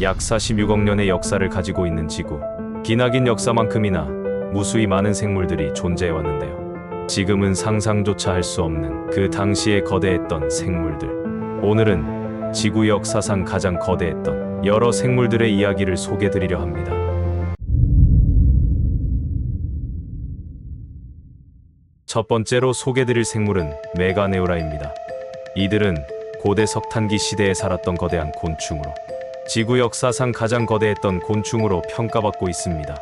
약 46억 년의 역사를 가지고 있는 지구. 기나긴 역사만큼이나 무수히 많은 생물들이 존재해왔는데요. 지금은 상상조차 할 수 없는 그 당시에 거대했던 생물들. 오늘은 지구 역사상 가장 거대했던 여러 생물들의 이야기를 소개드리려 합니다. 첫 번째로 소개드릴 생물은 메가네우라입니다. 이들은 고대 석탄기 시대에 살았던 거대한 곤충으로 지구 역사상 가장 거대했던 곤충으로 평가받고 있습니다.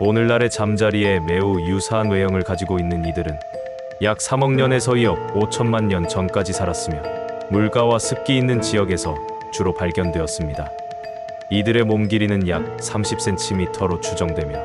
오늘날의 잠자리에 매우 유사한 외형을 가지고 있는 이들은 약 3억 년에서 2억 5천만 년 전까지 살았으며 물가와 습기 있는 지역에서 주로 발견되었습니다. 이들의 몸 길이는 약 30cm로 추정되며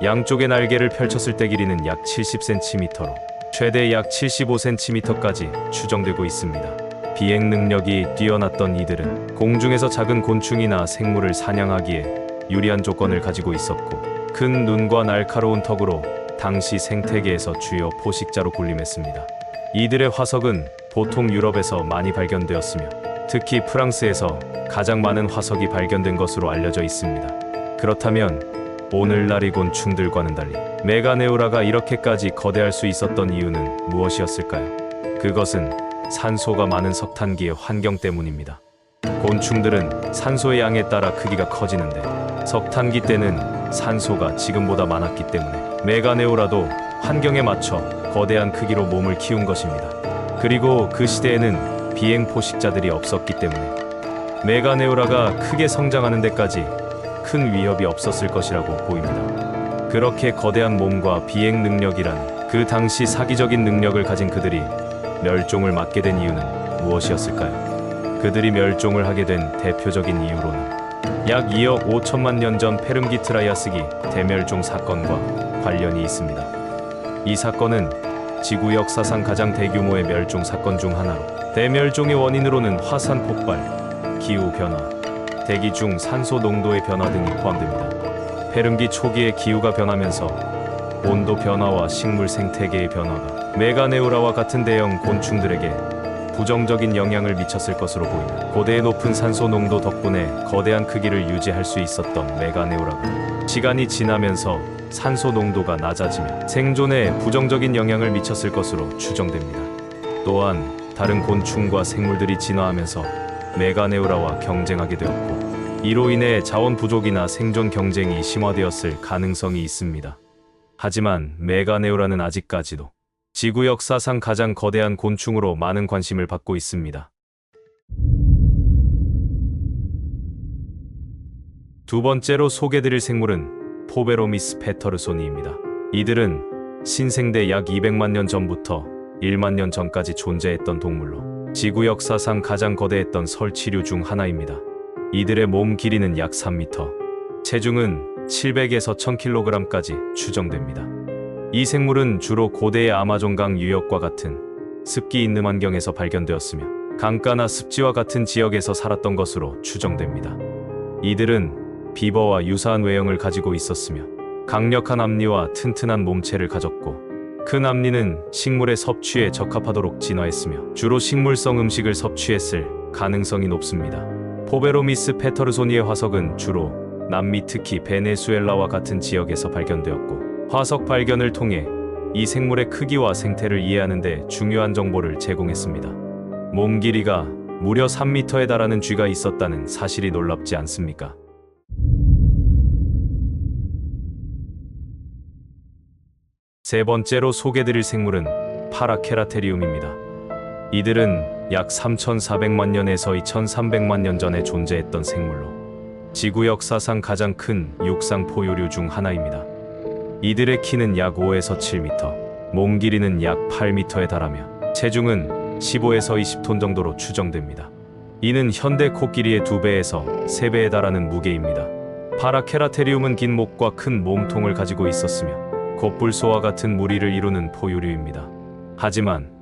양쪽의 날개를 펼쳤을 때 길이는 약 70cm로 최대 약 75cm까지 추정되고 있습니다. 비행 능력이 뛰어났던 이들은 공중에서 작은 곤충이나 생물을 사냥하기에 유리한 조건을 가지고 있었고 큰 눈과 날카로운 턱으로 당시 생태계에서 주요 포식자로 군림했습니다. 이들의 화석은 보통 유럽에서 많이 발견되었으며 특히 프랑스에서 가장 많은 화석이 발견된 것으로 알려져 있습니다. 그렇다면 오늘날의 곤충들과는 달리 메가네우라가 이렇게까지 거대할 수 있었던 이유는 무엇이었을까요? 그것은 산소가 많은 석탄기의 환경 때문입니다. 곤충들은 산소의 양에 따라 크기가 커지는데 석탄기 때는 산소가 지금보다 많았기 때문에 메가네우라도 환경에 맞춰 거대한 크기로 몸을 키운 것입니다. 그리고 그 시대에는 비행 포식자들이 없었기 때문에 메가네우라가 크게 성장하는 데까지 큰 위협이 없었을 것이라고 보입니다. 그렇게 거대한 몸과 비행 능력이란 그 당시 사기적인 능력을 가진 그들이 멸종을 맞게 된 이유는 무엇이었을까요? 그들이 멸종을 하게 된 대표적인 이유로는 약 2억 5천만 년 전 페름기 트라이아스기 대멸종 사건과 관련이 있습니다. 이 사건은 지구 역사상 가장 대규모의 멸종 사건 중 하나로 대멸종의 원인으로는 화산 폭발, 기후 변화, 대기 중 산소 농도의 변화 등이 포함됩니다. 페름기 초기에 기후가 변하면서 온도 변화와 식물 생태계의 변화가 메가네우라와 같은 대형 곤충들에게 부정적인 영향을 미쳤을 것으로 보이며 고대의 높은 산소 농도 덕분에 거대한 크기를 유지할 수 있었던 메가네우라가 시간이 지나면서 산소 농도가 낮아지며 생존에 부정적인 영향을 미쳤을 것으로 추정됩니다. 또한 다른 곤충과 생물들이 진화하면서 메가네우라와 경쟁하게 되었고 이로 인해 자원 부족이나 생존 경쟁이 심화되었을 가능성이 있습니다. 하지만 메가네우라는 아직까지도 지구 역사상 가장 거대한 곤충으로 많은 관심을 받고 있습니다. 두 번째로 소개드릴 생물은 포베로미스 페터르소니입니다. 이들은 신생대 약 200만 년 전부터 1만 년 전까지 존재했던 동물로 지구 역사상 가장 거대했던 설치류 중 하나입니다. 이들의 몸 길이는 약 3m, 체중은 700에서 1000kg까지 추정됩니다. 이 생물은 주로 고대의 아마존강 유역과 같은 습기 있는 환경에서 발견되었으며 강가나 습지와 같은 지역에서 살았던 것으로 추정됩니다. 이들은 비버와 유사한 외형을 가지고 있었으며 강력한 앞니와 튼튼한 몸체를 가졌고 큰 앞니는 식물의 섭취에 적합하도록 진화했으며 주로 식물성 음식을 섭취했을 가능성이 높습니다. 포베로미스 페터르소니의 화석은 주로 남미 특히 베네수엘라와 같은 지역에서 발견되었고 화석 발견을 통해 이 생물의 크기와 생태를 이해하는 데 중요한 정보를 제공했습니다. 몸 길이가 무려 3m에 달하는 쥐가 있었다는 사실이 놀랍지 않습니까? 세 번째로 소개드릴 생물은 파라케라테리움입니다. 이들은 약 3,400만 년에서 2,300만 년 전에 존재했던 생물로 지구 역사상 가장 큰 육상 포유류 중 하나입니다. 이들의 키는 약 5에서 7m, 몸 길이는 약 8m에 달하며 체중은 15에서 20톤 정도로 추정됩니다. 이는 현대 코끼리의 2배에서 3배에 달하는 무게입니다. 파라케라테리움은 긴 목과 큰 몸통을 가지고 있었으며 콧불소와 같은 무리를 이루는 포유류입니다. 하지만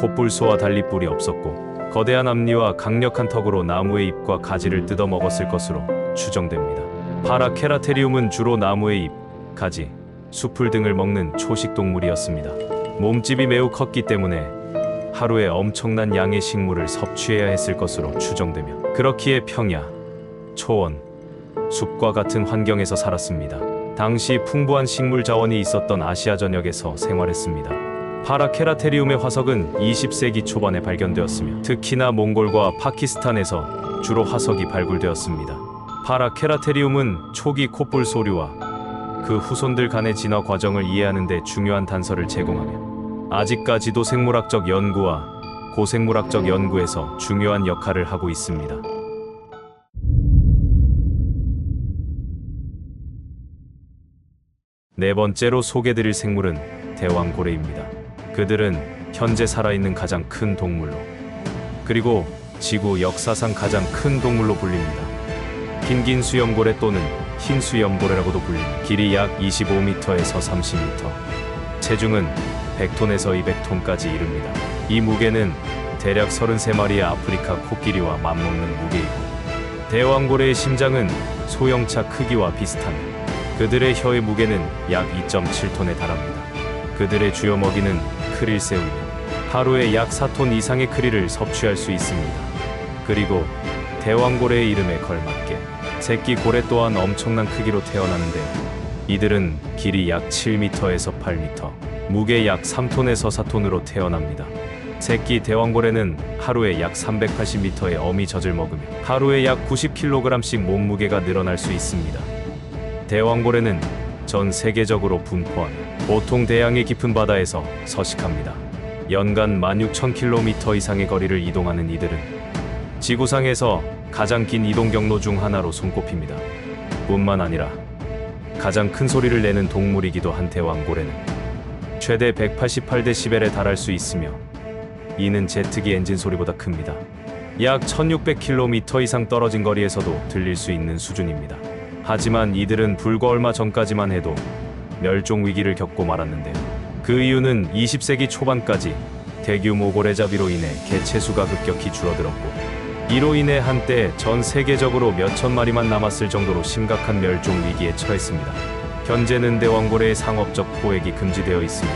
콧불소와 달리 뿔이 없었고 거대한 앞니와 강력한 턱으로 나무의 잎과 가지를 뜯어 먹었을 것으로 추정됩니다. 파라케라테리움은 주로 나무의 잎, 가지, 수풀 등을 먹는 초식동물이었습니다. 몸집이 매우 컸기 때문에 하루에 엄청난 양의 식물을 섭취해야 했을 것으로 추정되며 그렇기에 평야, 초원, 숲과 같은 환경에서 살았습니다. 당시 풍부한 식물 자원이 있었던 아시아 전역에서 생활했습니다. 파라케라테리움의 화석은 20세기 초반에 발견되었으며 특히나 몽골과 파키스탄에서 주로 화석이 발굴되었습니다. 파라케라테리움은 초기 콧불 소류와 그 후손들 간의 진화 과정을 이해하는 데 중요한 단서를 제공하며 아직까지도 생물학적 연구와 고생물학적 연구에서 중요한 역할을 하고 있습니다. 네 번째로 소개드릴 생물은 대왕고래입니다. 그들은 현재 살아있는 가장 큰 동물로, 그리고 지구 역사상 가장 큰 동물로 불립니다. 흰긴 수염고래 또는 흰 수염고래라고도 불립니다. 길이 약 25m에서 30m, 체중은 100톤에서 200톤까지 이릅니다. 이 무게는 대략 33마리의 아프리카 코끼리와 맞먹는 무게이고, 대왕고래의 심장은 소형차 크기와 비슷합니다. 그들의 혀의 무게는 약 2.7톤에 달합니다. 그들의 주요 먹이는 크릴새우이며 하루에 약 4톤 이상의 크릴을 섭취할 수 있습니다. 그리고 대왕고래의 이름에 걸맞게 새끼 고래 또한 엄청난 크기로 태어나는데요. 이들은 길이 약 7m에서 8m, 무게 약 3톤에서 4톤으로 태어납니다. 새끼 대왕고래는 하루에 약 380m의 어미젖을 먹으며 하루에 약 90kg씩 몸무게가 늘어날 수 있습니다. 대왕고래는 전 세계적으로 분포하며 보통 대양의 깊은 바다에서 서식합니다. 연간 16,000km 이상의 거리를 이동하는 이들은 지구상에서 가장 긴 이동 경로 중 하나로 손꼽힙니다. 뿐만 아니라 가장 큰 소리를 내는 동물이기도 한 대왕고래는 최대 188dB에 달할 수 있으며 이는 제트기 엔진 소리보다 큽니다. 약 1600km 이상 떨어진 거리에서도 들릴 수 있는 수준입니다. 하지만 이들은 불과 얼마 전까지만 해도 멸종 위기를 겪고 말았는데요. 그 이유는 20세기 초반까지 대규모 고래잡이로 인해 개체수가 급격히 줄어들었고, 이로 인해 한때 전 세계적으로 몇천 마리만 남았을 정도로 심각한 멸종 위기에 처했습니다. 현재는 대왕고래의 상업적 포획이 금지되어 있으며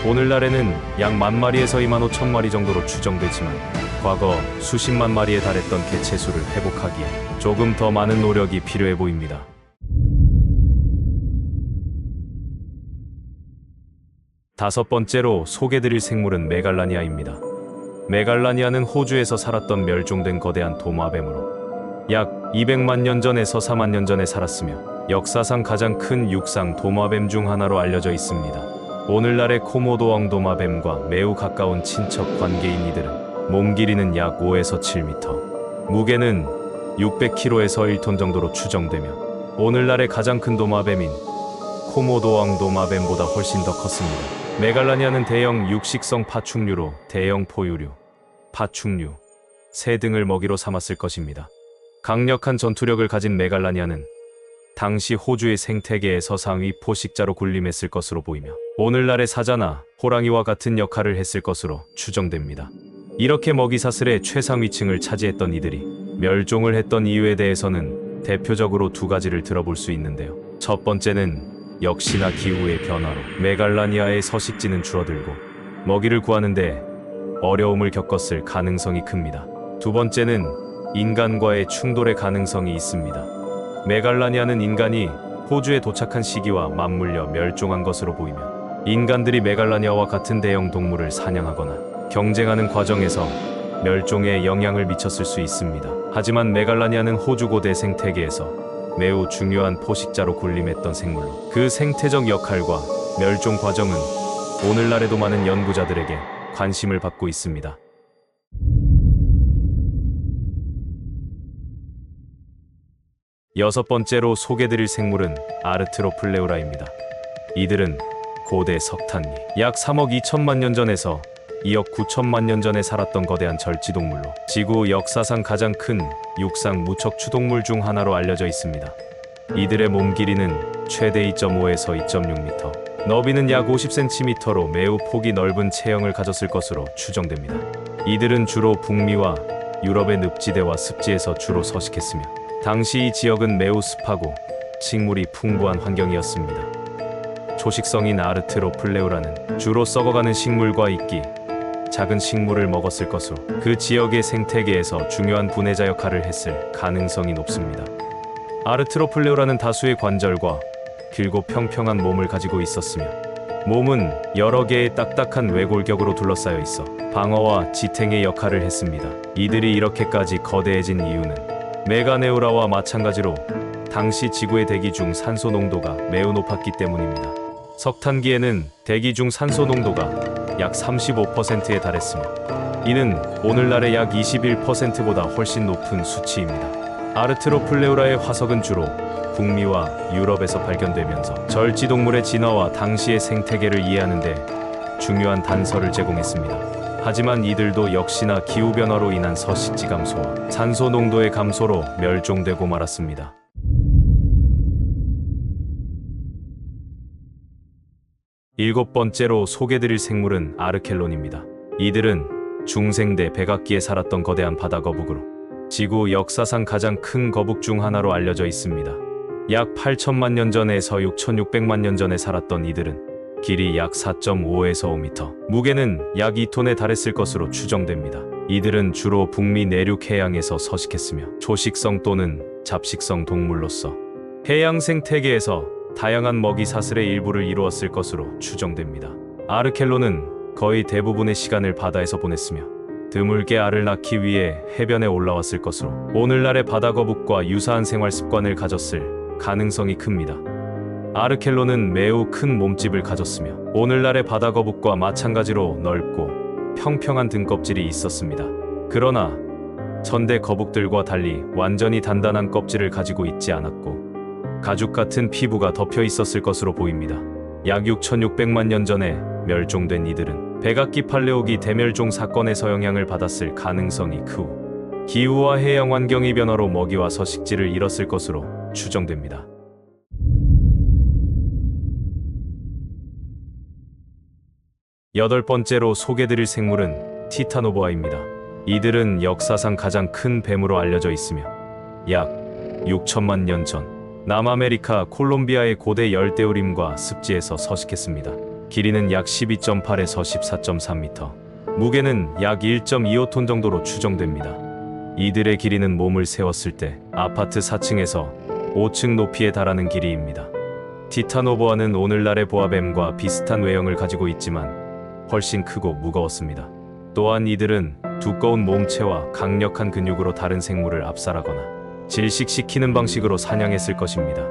오늘날에는 약 10,000마리에서 25,000마리 정도로 추정되지만 과거 수십만 마리에 달했던 개체수를 회복하기에 조금 더 많은 노력이 필요해 보입니다. 다섯 번째로 소개드릴 생물은 메갈라니아입니다. 메갈라니아는 호주에서 살았던 멸종된 거대한 도마뱀으로 약 200만 년 전에서 4만 년 전에 살았으며 역사상 가장 큰 육상 도마뱀 중 하나로 알려져 있습니다. 오늘날의 코모도 왕도마뱀과 매우 가까운 친척 관계인 이들은 몸 길이는 약 5에서 7m, 무게는 600kg에서 1톤 정도로 추정되며 오늘날의 가장 큰 도마뱀인 코모도 왕도마뱀보다 훨씬 더 컸습니다. 메갈라니아는 대형 육식성 파충류로 대형 포유류, 파충류, 새 등을 먹이로 삼았을 것입니다. 강력한 전투력을 가진 메갈라니아는 당시 호주의 생태계에서 상위 포식자로 군림했을 것으로 보이며 오늘날의 사자나 호랑이와 같은 역할을 했을 것으로 추정됩니다. 이렇게 먹이사슬의 최상위층을 차지했던 이들이 멸종을 했던 이유에 대해서는 대표적으로 두 가지를 들어볼 수 있는데요. 첫 번째는 역시나 기후의 변화로 메갈라니아의 서식지는 줄어들고 먹이를 구하는데 어려움을 겪었을 가능성이 큽니다. 두 번째는 인간과의 충돌의 가능성이 있습니다. 메갈라니아는 인간이 호주에 도착한 시기와 맞물려 멸종한 것으로 보이며 인간들이 메갈라니아와 같은 대형 동물을 사냥하거나 경쟁하는 과정에서 멸종에 영향을 미쳤을 수 있습니다. 하지만 메갈라니아는 호주 고대 생태계에서 매우 중요한 포식자로 군림했던 생물로 그 생태적 역할과 멸종 과정은 오늘날에도 많은 연구자들에게 관심을 받고 있습니다. 여섯 번째로 소개드릴 생물은 아르트로플레우라입니다. 이들은 고대 석탄리 약 3억 2천만 년 전에서 2억 9천만 년 전에 살았던 거대한 절지동물로 지구 역사상 가장 큰 육상 무척추 동물 중 하나로 알려져 있습니다. 이들의 몸 길이는 최대 2.5에서 2.6m, 너비는 약 50cm로 매우 폭이 넓은 체형을 가졌을 것으로 추정됩니다. 이들은 주로 북미와 유럽의 늪지대와 습지에서 주로 서식했으며 당시 이 지역은 매우 습하고 식물이 풍부한 환경이었습니다. 초식성인 아르트로플레우라는 주로 썩어가는 식물과 이끼, 작은 식물을 먹었을 것으로 그 지역의 생태계에서 중요한 분해자 역할을 했을 가능성이 높습니다. 아르트로플레오라는 다수의 관절과 길고 평평한 몸을 가지고 있었으며 몸은 여러 개의 딱딱한 외골격으로 둘러싸여 있어 방어와 지탱의 역할을 했습니다. 이들이 이렇게까지 거대해진 이유는 메가네우라와 마찬가지로 당시 지구의 대기 중 산소 농도가 매우 높았기 때문입니다. 석탄기에는 대기 중 산소 농도가 약 35%에 달했으며 이는 오늘날의 약 21%보다 훨씬 높은 수치입니다. 아르트로플레오라의 화석은 주로 북미와 유럽에서 발견되면서 절지동물의 진화와 당시의 생태계를 이해하는 데 중요한 단서를 제공했습니다. 하지만 이들도 역시나 기후변화로 인한 서식지 감소와 산소 농도의 감소로 멸종되고 말았습니다. 일곱 번째로 소개드릴 생물은 아르켈론입니다. 이들은 중생대 백악기에 살았던 거대한 바다거북으로 지구 역사상 가장 큰 거북 중 하나로 알려져 있습니다. 약 8천만 년 전에서 6,600만 년 전에 살았던 이들은 길이 약 4.5에서 5m, 무게는 약 2톤에 달했을 것으로 추정됩니다. 이들은 주로 북미 내륙 해양에서 서식했으며 초식성 또는 잡식성 동물로서 해양 생태계에서 다양한 먹이 사슬의 일부를 이루었을 것으로 추정됩니다. 아르켈론은 거의 대부분의 시간을 바다에서 보냈으며 드물게 알을 낳기 위해 해변에 올라왔을 것으로 오늘날의 바다거북과 유사한 생활 습관을 가졌을 가능성이 큽니다. 아르켈론은 매우 큰 몸집을 가졌으며 오늘날의 바다거북과 마찬가지로 넓고 평평한 등껍질이 있었습니다. 그러나 전대 거북들과 달리 완전히 단단한 껍질을 가지고 있지 않았고 가죽 같은 피부가 덮여 있었을 것으로 보입니다. 약 6,600만 년 전에 멸종된 이들은 백악기 팔레오기 대멸종 사건에서 영향을 받았을 가능성이 크고 기후와 해양 환경의 변화로 먹이와 서식지를 잃었을 것으로 추정됩니다. 여덟 번째로 소개드릴 생물은 티타노보아입니다. 이들은 역사상 가장 큰 뱀으로 알려져 있으며 약 6천만 년 전 남아메리카 콜롬비아의 고대 열대우림과 습지에서 서식했습니다. 길이는 약 12.8에서 14.3m, 무게는 약 1.25톤 정도로 추정됩니다. 이들의 길이는 몸을 세웠을 때 아파트 4층에서 5층 높이에 달하는 길이입니다. 티타노보아는 오늘날의 보아뱀과 비슷한 외형을 가지고 있지만 훨씬 크고 무거웠습니다. 또한 이들은 두꺼운 몸체와 강력한 근육으로 다른 생물을 압살하거나 질식시키는 방식으로 사냥했을 것입니다.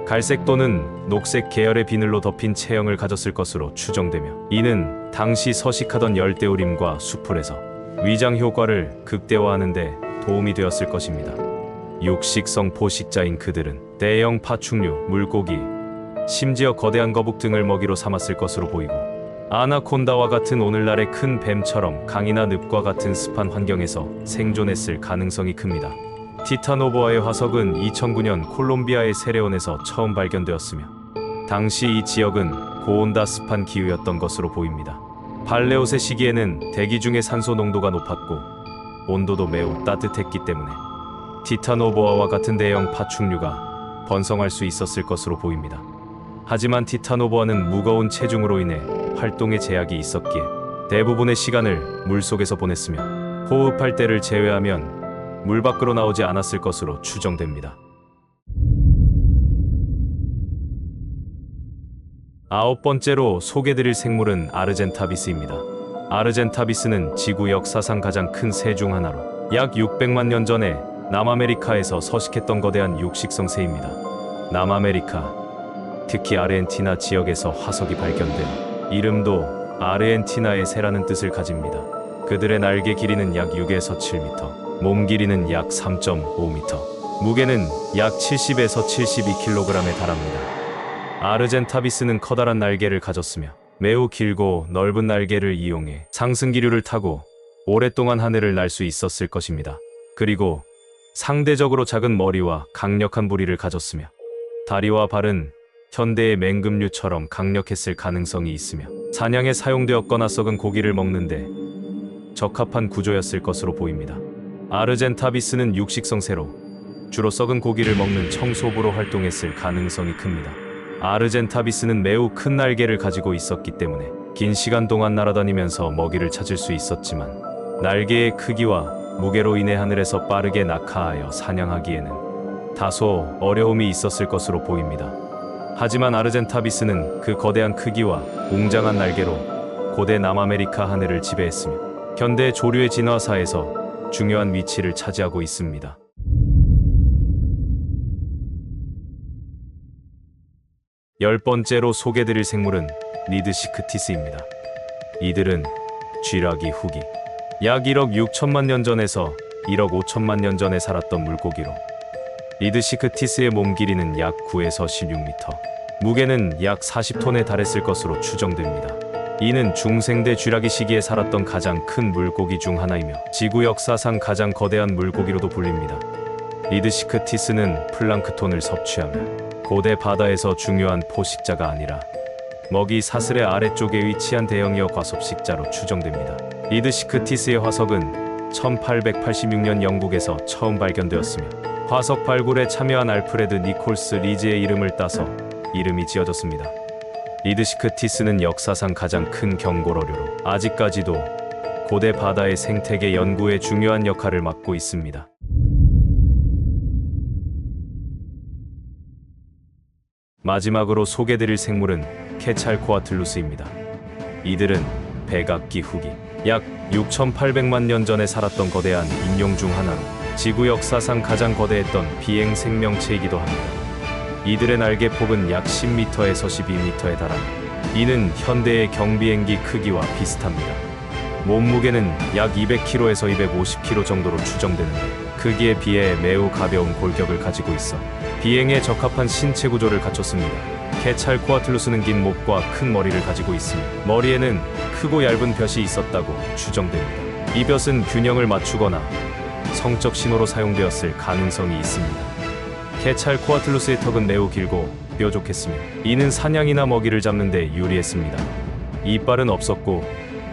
갈색 또는 녹색 계열의 비늘로 덮인 체형을 가졌을 것으로 추정되며 이는 당시 서식하던 열대우림과 수풀에서 위장 효과를 극대화하는 데 도움이 되었을 것입니다. 육식성 포식자인 그들은 대형 파충류, 물고기, 심지어 거대한 거북 등을 먹이로 삼았을 것으로 보이고 아나콘다와 같은 오늘날의 큰 뱀처럼 강이나 늪과 같은 습한 환경에서 생존했을 가능성이 큽니다. 티타노보아의 화석은 2009년 콜롬비아의 세레온에서 처음 발견되었으며 당시 이 지역은 고온다 습한 기후였던 것으로 보입니다. 팔레오세 시기에는 대기 중의 산소 농도가 높았고 온도도 매우 따뜻했기 때문에 티타노보아와 같은 대형 파충류가 번성할 수 있었을 것으로 보입니다. 하지만 티타노보아는 무거운 체중으로 인해 활동에 제약이 있었기에 대부분의 시간을 물속에서 보냈으며 호흡할 때를 제외하면 물 밖으로 나오지 않았을 것으로 추정됩니다. 아홉 번째로 소개드릴 생물은 아르젠타비스입니다. 아르젠타비스는 지구 역사상 가장 큰 새 중 하나로 약 600만 년 전에 남아메리카에서 서식했던 거대한 육식성 새입니다. 남아메리카, 특히 아르헨티나 지역에서 화석이 발견되어 이름도 아르헨티나의 새라는 뜻을 가집니다. 그들의 날개 길이는 약 6에서 7m, 몸 길이는 약 3.5m, 무게는 약 70에서 72kg에 달합니다. 아르젠타비스는 커다란 날개를 가졌으며 매우 길고 넓은 날개를 이용해 상승기류를 타고 오랫동안 하늘을 날 수 있었을 것입니다. 그리고 상대적으로 작은 머리와 강력한 부리를 가졌으며 다리와 발은 현대의 맹금류처럼 강력했을 가능성이 있으며 사냥에 사용되었거나 썩은 고기를 먹는데 적합한 구조였을 것으로 보입니다. 아르젠타비스는 육식성 새로 주로 썩은 고기를 먹는 청소부로 활동했을 가능성이 큽니다. 아르젠타비스는 매우 큰 날개를 가지고 있었기 때문에 긴 시간 동안 날아다니면서 먹이를 찾을 수 있었지만 날개의 크기와 무게로 인해 하늘에서 빠르게 낙하하여 사냥하기에는 다소 어려움이 있었을 것으로 보입니다. 하지만 아르젠타비스는 그 거대한 크기와 웅장한 날개로 고대 남아메리카 하늘을 지배했으며 현대 조류의 진화사에서 중요한 위치를 차지하고 있습니다. 열 번째로 소개드릴 생물은 니드시크티스입니다. 이들은 쥐라기 후기, 약 1억 6천만 년 전에서 1억 5천만 년 전에 살았던 물고기로 니드시크티스의 몸 길이는 약 9에서 16m, 무게는 약 40톤에 달했을 것으로 추정됩니다. 이는 중생대 쥐라기 시기에 살았던 가장 큰 물고기 중 하나이며 지구 역사상 가장 거대한 물고기로도 불립니다. 니드시크티스는 플랑크톤을 섭취하며 고대 바다에서 중요한 포식자가 아니라 먹이 사슬의 아래쪽에 위치한 대형이어 과섭식자로 추정됩니다. 니드시크티스의 화석은 1886년 영국에서 처음 발견되었으며 화석 발굴에 참여한 알프레드 니콜스 리즈의 이름을 따서 이름이 지어졌습니다. 니드시크티스는 역사상 가장 큰 경고어류로 아직까지도 고대 바다의 생태계 연구에 중요한 역할을 맡고 있습니다. 마지막으로 소개드릴 생물은 케찰코아틀루스입니다. 이들은 백악기 후기, 약 6,800만 년 전에 살았던 거대한 인용 중 하나로 지구 역사상 가장 거대했던 비행 생명체이기도 합니다. 이들의 날개 폭은 약 10m에서 12m에 달하며 이는 현대의 경비행기 크기와 비슷합니다. 몸무게는 약 200kg에서 250kg 정도로 추정되는데 크기에 비해 매우 가벼운 골격을 가지고 있어 비행에 적합한 신체 구조를 갖췄습니다. 케찰코아틀루스는 긴 목과 큰 머리를 가지고 있으며 머리에는 크고 얇은 벼이 있었다고 추정됩니다. 이 벼은 균형을 맞추거나 성적 신호로 사용되었을 가능성이 있습니다. 케찰코아틀루스의 턱은 매우 길고 뾰족했으며 이는 사냥이나 먹이를 잡는 데 유리했습니다. 이빨은 없었고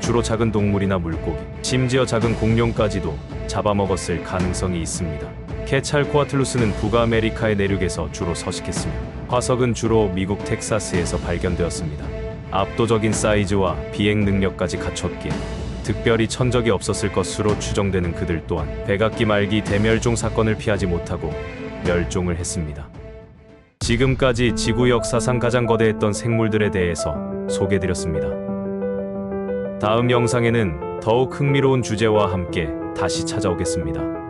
주로 작은 동물이나 물고기, 심지어 작은 공룡까지도 잡아먹었을 가능성이 있습니다. 케찰코아틀루스는 북아메리카의 내륙에서 주로 서식했으며 화석은 주로 미국 텍사스에서 발견되었습니다. 압도적인 사이즈와 비행 능력까지 갖췄기에 특별히 천적이 없었을 것으로 추정되는 그들 또한 백악기 말기 대멸종 사건을 피하지 못하고 멸종을 했습니다. 지금까지 지구 역사상 가장 거대했던 생물들에 대해서 소개드렸습니다. 다음 영상에는 더욱 흥미로운 주제와 함께 다시 찾아오겠습니다.